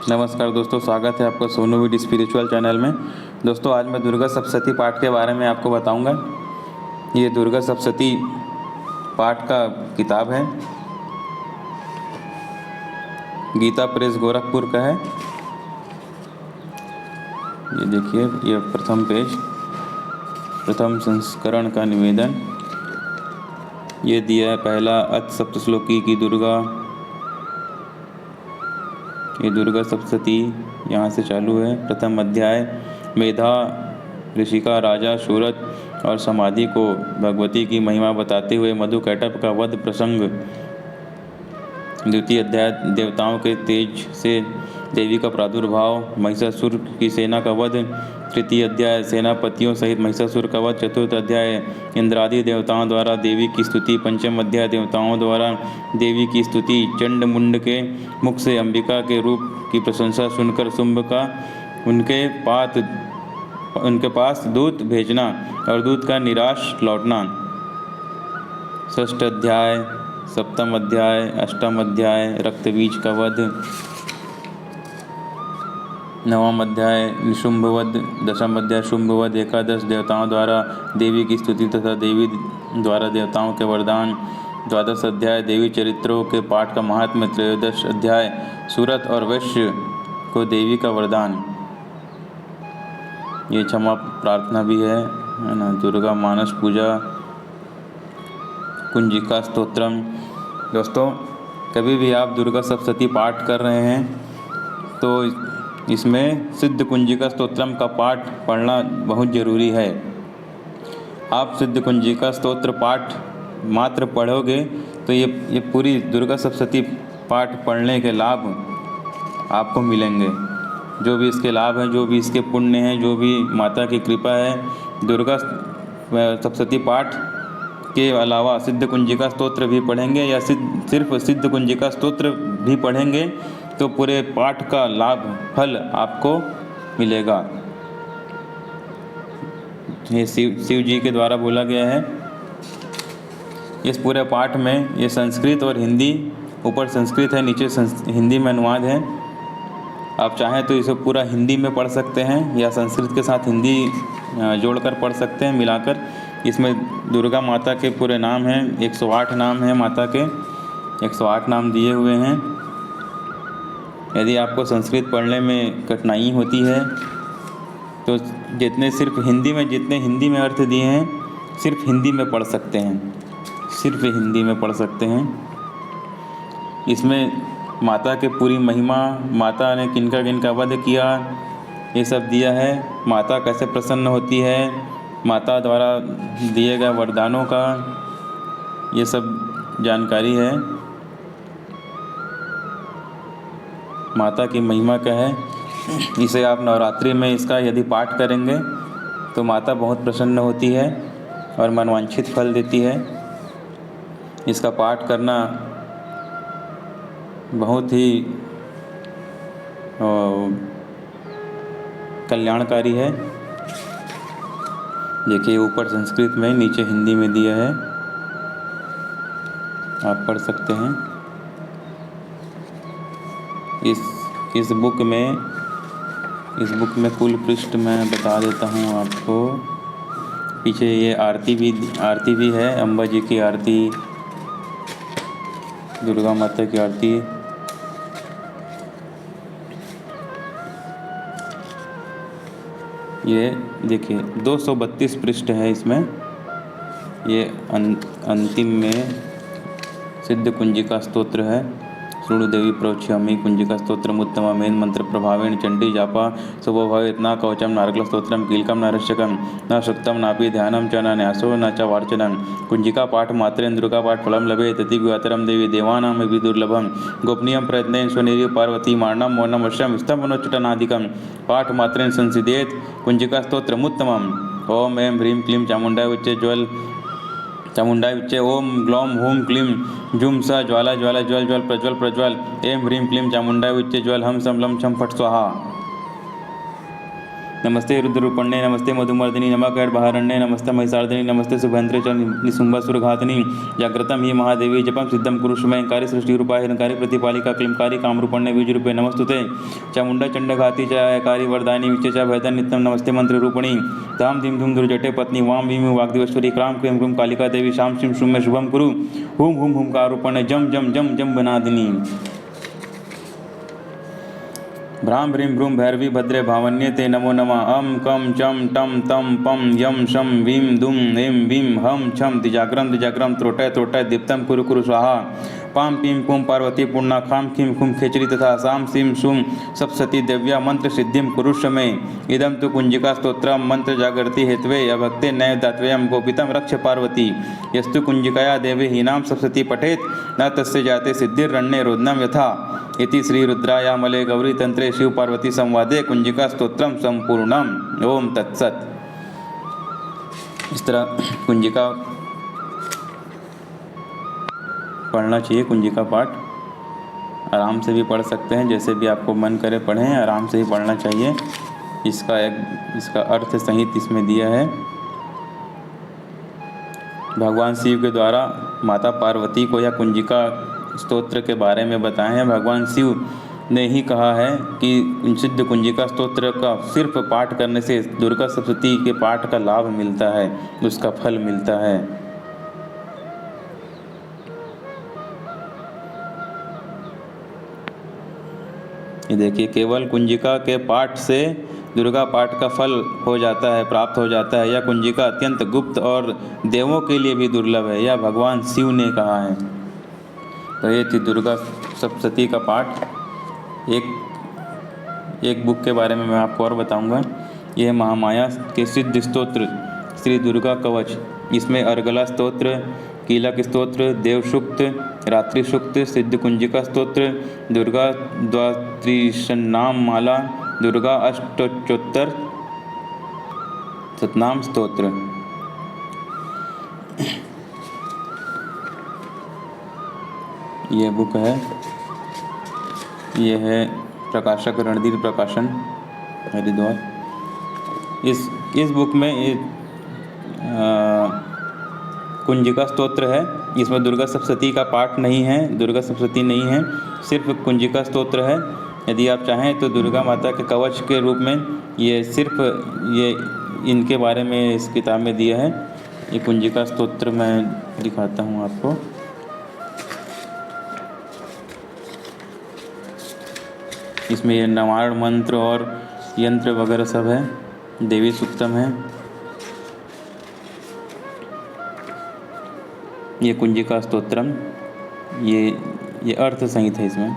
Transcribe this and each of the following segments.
नमस्कार दोस्तों, स्वागत है आपका सोनू विद स्पिरिचुअल चैनल में। दोस्तों, आज मैं दुर्गा सप्तशती पाठ के बारे में आपको बताऊंगा। ये दुर्गा सप्तशती पाठ का किताब है, गीता प्रेस गोरखपुर का है। ये देखिए, ये प्रथम पेज, प्रथम संस्करण का निवेदन ये दिया है। पहला अथ सप्तश्लोकी की दुर्गा, ये दुर्गा सप्तशती यहाँ से चालू है। प्रथम अध्याय, मेधा ऋषिका राजा सूरत और समाधि को भगवती की महिमा बताते हुए मधु कैटभ का वध प्रसंग। द्वितीय अध्याय, देवताओं के तेज से देवी का प्रादुर्भाव, महिषासुर की सेना का वध। तृतीय अध्याय, सेनापतियों सहित महिषासुर का वध। चतुर्थ अध्याय, इंद्रादि देवताओं द्वारा देवी की स्तुति। पंचम अध्याय, देवताओं द्वारा देवी की स्तुति। चंड मुंड के मुख से अंबिका के रूप की प्रशंसा सुनकर शुंभ का उनके पास दूत भेजना और दूत का निराश लौटना। षष्ठ अध्याय, सप्तम अध्याय, अष्टम अध्याय, रक्तबीज का वध। नवम अध्याय, निशुंभवध। दशम अध्याय, शुंभवध। एकादश, देवताओं द्वारा देवी की स्तुति तथा देवी द्वारा देवताओं के वरदान। द्वादश अध्याय, देवी चरित्रों के पाठ का महात्म्य। त्रयोदश अध्याय, सूरत और वैश्य को देवी का वरदान। ये क्षमा प्रार्थना भी है ना। दुर्गा मानस पूजा, कुंजिका स्तोत्रम। दोस्तों, कभी भी आप दुर्गा सप्तशती पाठ कर रहे हैं तो इसमें सिद्ध कुंजिका स्तोत्रम का पाठ पढ़ना बहुत ज़रूरी है। आप सिद्ध कुंजिका स्तोत्र पाठ मात्र पढ़ोगे तो ये पूरी दुर्गा सप्तशती पाठ पढ़ने के लाभ आपको मिलेंगे। जो भी इसके लाभ हैं, जो भी इसके पुण्य हैं, जो भी माता की कृपा है, दुर्गा सप्तशती पाठ के अलावा सिद्ध कुंजिका स्तोत्र भी पढ़ेंगे या सिर्फ सिद्ध कुंजिका स्तोत्र भी पढ़ेंगे तो पूरे पाठ का लाभ फल आपको मिलेगा। ये शिव जी के द्वारा बोला गया है। इस पूरे पाठ में ये संस्कृत और हिंदी, ऊपर संस्कृत है, नीचे हिंदी में अनुवाद है। आप चाहें तो इसे पूरा हिंदी में पढ़ सकते हैं या संस्कृत के साथ हिंदी जोड़कर पढ़ सकते हैं, मिलाकर। इसमें दुर्गा माता के पूरे नाम हैं, 108 नाम हैं माता के, 108 नाम दिए हुए हैं। यदि आपको संस्कृत पढ़ने में कठिनाई होती है तो जितने हिंदी में अर्थ दिए हैं, सिर्फ हिंदी में पढ़ सकते हैं, सिर्फ हिंदी में पढ़ सकते हैं। इसमें माता के पूरी महिमा, माता ने किनका किनका वध किया, ये सब दिया है। माता कैसे प्रसन्न होती है, माता द्वारा दिए गए वरदानों का ये सब जानकारी है। माता की महिमा क्या है, इसे आप नवरात्रि में इसका यदि पाठ करेंगे तो माता बहुत प्रसन्न होती है और मनवांछित फल देती है। इसका पाठ करना बहुत ही कल्याणकारी है। देखिए, ऊपर संस्कृत में, नीचे हिंदी में दिया है, आप पढ़ सकते हैं। इस बुक में कुल पृष्ठ मैं बता देता हूँ आपको। पीछे ये आरती भी है, अम्बा जी की आरती, दुर्गा माता की आरती। ये देखिए 232 पृष्ठ है इसमें। ये अंतिम में सिद्ध कुंजिका स्तोत्र है। शृणु देवी प्रोक्ष्यामि कुंजिका स्तोत्रम उत्तममेन मंत्र प्रभावेण चंडी जापा शुभभवेत् न कवचम नारकल स्तोत्रम कीलकम नरश्यकम न शुक्तम नापि ध्यानम च न न्यासो न च वार्चनम। कुंजिका पाठ मात्रेन दुर्गा पाठ फलम लभेत अति गुह्यतरम देवी देवानां अपि दुर्लभम। गोपनीयं प्रयत्नेन स्वनिर्य पार्वती मार्णम मौनम वश्यम स्तंभनोच्चटनादिकं पाठ मात्रेन संसिदेत कुंजिका स्तोत्रमुत्तमम्। ओम ऐं ह्रीं क्लीं चामुंडाय उच्चे ज्वल चामुंडाय उच्चे। ओम ग्लौम हूं क्लीं जुम स ज्वाला ज्वाला ज्वल ज्वल प्रज्वल प्रज्वल। ऐं ह्रीं क्लीं चामुंडाय उच्चे ज्वल हम सम लम छम फट स्वाहा। नमस्ते रुद्ररूपण्ये नमस्ते मधुमर्दिनी नमः कैटभारण्ये नमस्ते महिषार्दिनी नमस्ते शुभेन्द्रे च निशुम्भसुरघातिनी जागृतं हि महादेवी जपं सिद्धं कुरुष्मयंकारी सृष्टिरूपाय हिरण्यकारी प्रतिपालिका क्लींकारी कामरूपण्ये बीजरूपे नमस्तुते चामुण्डा चण्डघाती च अयकारी वरदायिनी विचे च भयदं नित्यं नमस्ते मंत्ररूपिणी धाम धीम धूम दुर्जटे पत्नी वाम भीम वाग्देवेश्वरी क्राम क्लीं क्रूं कालिका देवी शाम शिं शुं में शुभम कुरु हुम हुम हुंकारूपण्ये जम जम जम जम बनादिनी भ्रां भ्रीं भ्रूं भैरवी भद्रे भावन्ये ते नमो नमः अं कं चं टं तं पं यं शं वीं दुं ऐं वीं हं छं दिजाग्रम त्रोटय त्रोटय दीप्तं कुरु कुरु स्वाहा पां पीं पुं पार्वती पूर्णा खां खीं खुं खेचरी तथा सां सीं शुं सप्तशती देव्या मंत्र सिद्धिं कुरुष्व मे इदं तु कुंजिका स्तोत्रं मंत्र जागृति हेतवे अभक्ते नैव दात्वेयं गोपितं रक्ष पार्वती यस्तु कुंजिकाया देवी हीनां सप्तशती पठेत न तस्य जाते सिद्धिरण्ये रोदनं यथा इति श्री रुद्रायामले गौरी तंत्रे शिव पार्वती संवादे कुंजिका स्तोत्रम संपूर्णम। ओम तत्सत। इस तरह कुंजिका पढ़ना चाहिए। कुंजिका पाठ आराम से भी पढ़ सकते हैं, जैसे भी आपको मन करे पढ़ें, आराम से ही पढ़ना चाहिए। इसका अर्थ सहित इसमें दिया है। भगवान शिव के द्वारा माता पार्वती को यह कुंजिका स्तोत्र के बारे में बताए हैं। भगवान शिव ने ही कहा है कि सिद्ध कुंजिका स्तोत्र का सिर्फ पाठ करने से दुर्गा सप्तशती के पाठ का लाभ मिलता है, उसका फल मिलता है। ये देखिए, केवल कुंजिका के पाठ से दुर्गा पाठ का फल हो जाता है, प्राप्त हो जाता है। यह कुंजिका अत्यंत गुप्त और देवों के लिए भी दुर्लभ है, यह भगवान शिव ने कहा है। तो ये थी दुर्गा सप्तशती का पाठ। एक बुक के बारे में मैं आपको और बताऊंगा। यह महामाया के सिद्ध स्तोत्र श्री दुर्गा कवच। इसमें अर्गला स्तोत्र, कीलक स्तोत्र, देव सूक्त, रात्रि सूक्त, सिद्ध कुंजिका स्तोत्र, दुर्गा द्वात्रिशनाम माला, दुर्गा अष्टोच्चर सतनाम स्तोत्र। ये बुक है, ये है प्रकाशक रणधीर प्रकाशन हरिद्वार। इस बुक में कुंजिका स्तोत्र है। इसमें दुर्गा सप्तशती का पाठ नहीं है, दुर्गा सप्तशती नहीं है, सिर्फ कुंजिका स्तोत्र है। यदि आप चाहें तो दुर्गा माता के कवच के रूप में ये सिर्फ ये इनके बारे में इस किताब में दिया है। ये कुंजिका स्तोत्र मैं दिखाता हूँ आपको। इसमें ये नवारण मंत्र और यंत्र वगैरह सब है, देवी सूक्तम है। ये कुंजिका स्तोत्रम, ये अर्थ सहित है, इसमें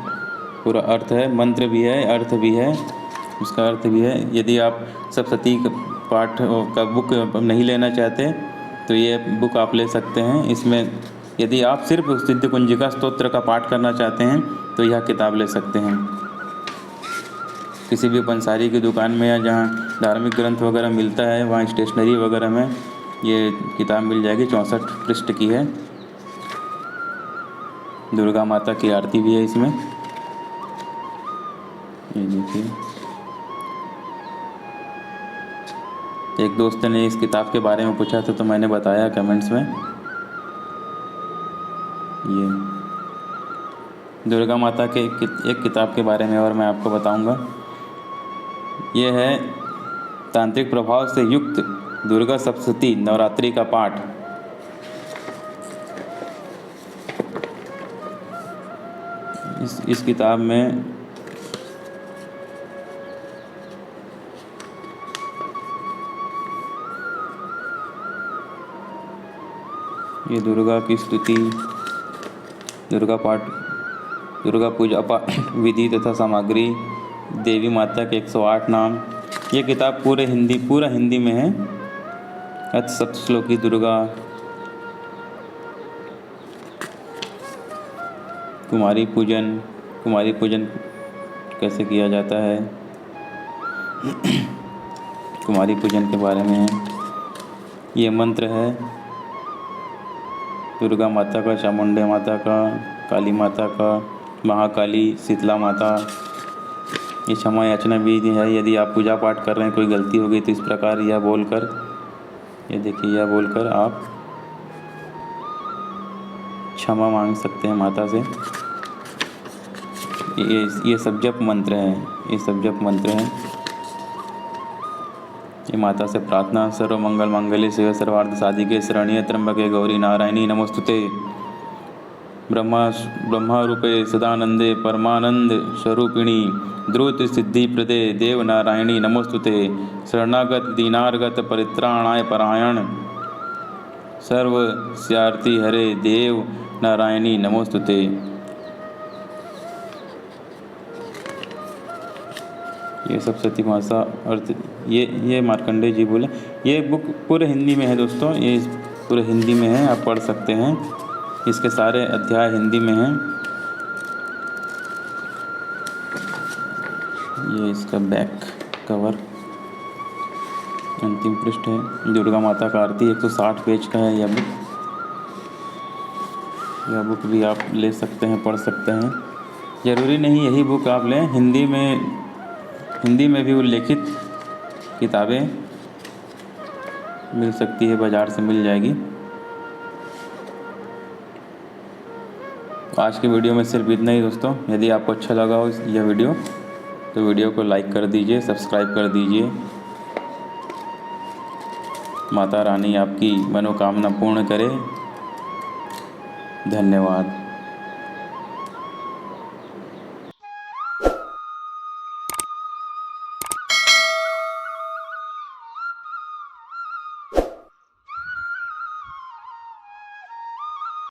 पूरा अर्थ है, मंत्र भी है, अर्थ भी है, उसका अर्थ भी है। यदि आप सप्तशती पाठ का बुक नहीं लेना चाहते तो ये बुक आप ले सकते हैं। इसमें यदि आप सिर्फ सिद्ध कुंजिका स्तोत्र का पाठ करना चाहते हैं तो यह किताब ले सकते हैं। किसी भी पंसारी की दुकान में या जहाँ धार्मिक ग्रंथ वगैरह मिलता है वहाँ स्टेशनरी वगैरह में ये किताब मिल जाएगी। 64 पृष्ठ की है। दुर्गा माता की आरती भी है इसमें, ये देखिए। एक दोस्त ने इस किताब के बारे में पूछा था तो मैंने बताया कमेंट्स में। ये दुर्गा माता के एक किताब के बारे में और मैं आपको बताऊंगा। ये है तांत्रिक प्रभाव से युक्त दुर्गा सप्तशती नवरात्रि का पाठ। इस किताब में ये दुर्गा की स्तुति, दुर्गा पाठ, दुर्गा पूजा पाठ विधि तथा सामग्री, देवी माता के 108 नाम। ये किताब पूरा हिंदी में है। सप्तश्लोकी दुर्गा, कुमारी पूजन कैसे किया जाता है, कुमारी पूजन के बारे में है। ये मंत्र है दुर्गा माता का, चामुंडा माता का, काली माता का, महाकाली, शीतला माता, ये क्षमा याचना भी है। यदि आप पूजा पाठ कर रहे हैं, कोई गलती हो गई तो इस प्रकार यह बोलकर, ये देखिए, यह बोलकर आप क्षमा मांग सकते हैं माता से। ये सब जप मंत्र हैं, ये सब जप मंत्र हैं। ये माता से प्रार्थना। सर्व मंगल मांगल्ये शिवे सर्वार्थ साधिके शरण्ये त्र्यंबके गौरी नारायणी नमोस्तुते। ब्रह्मा रूपे सदानंदे परमानंद स्वरूपिणी द्रुत सिद्धि प्रदे देव नारायणी नमोस्तुते। शरणागत दीनार्गत परित्राणाय परायण सर्व स्यार्ति हरे देव नारायणी नमोस्तुते। ये सब सती भाषा अर्थ ये मार्कंडेय जी बोले। ये बुक पूरे हिंदी में है दोस्तों, ये पूरे हिंदी में है, आप पढ़ सकते हैं। इसके सारे अध्याय हिंदी में हैं। ये इसका बैक कवर, अंतिम पृष्ठ है। दुर्गा माता का आरती 160 पेज का है यह बुक। यह बुक भी आप ले सकते हैं, पढ़ सकते हैं। ज़रूरी नहीं यही बुक आप लें, हिंदी में भी उल्लेखित किताबें मिल सकती है, बाज़ार से मिल जाएगी। आज की वीडियो में सिर्फ इतना ही दोस्तों। यदि आपको अच्छा लगा हो यह वीडियो तो वीडियो को लाइक कर दीजिए, सब्सक्राइब कर दीजिए। माता रानी आपकी मनोकामना पूर्ण करे। धन्यवाद।